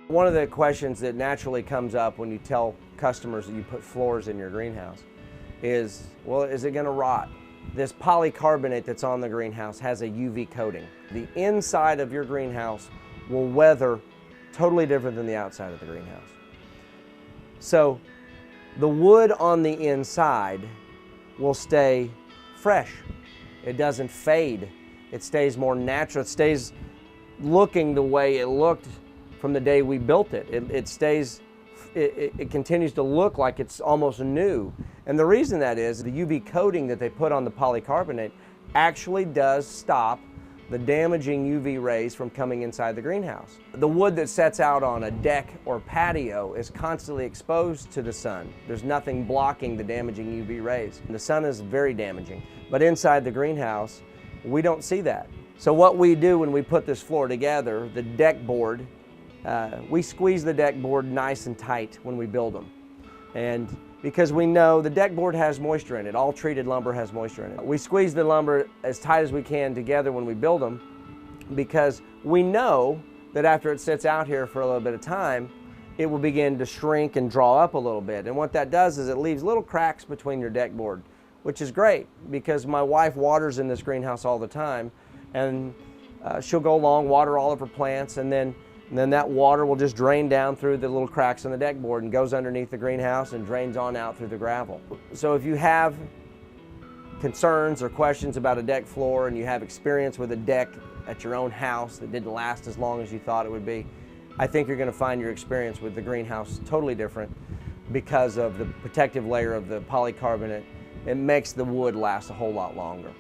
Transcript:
One of the questions that naturally comes up when you tell customers that you put floors in your greenhouse is, well, is it going to rot? This polycarbonate that's on the greenhouse has a UV coating. The inside of your greenhouse will weather totally different than the outside of the greenhouse. So the wood on the inside will stay fresh. It doesn't fade. It stays more natural. It stays looking the way it looked from the day we built it. It continues to look like it's almost new. And the reason that is, the UV coating that they put on the polycarbonate actually does stop the damaging UV rays from coming inside the greenhouse. The wood that sets out on a deck or patio is constantly exposed to the sun. There's nothing blocking the damaging UV rays. The sun is very damaging, but inside the greenhouse, we don't see that. So what we do when we put this floor together, the deck board, we squeeze the deck board nice and tight when we build them. And because we know the deck board has moisture in it, all treated lumber has moisture in it. We squeeze the lumber as tight as we can together when we build them, because we know that after it sits out here for a little bit of time, it will begin to shrink and draw up a little bit. And what that does is it leaves little cracks between your deck board, which is great because my wife waters in this greenhouse all the time, and she'll go along, water all of her plants, and then that water will just drain down through the little cracks in the deck board and goes underneath the greenhouse and drains on out through the gravel. So if you have concerns or questions about a deck floor and you have experience with a deck at your own house that didn't last as long as you thought it would be, I think you're going to find your experience with the greenhouse totally different because of the protective layer of the polycarbonate. It makes the wood last a whole lot longer.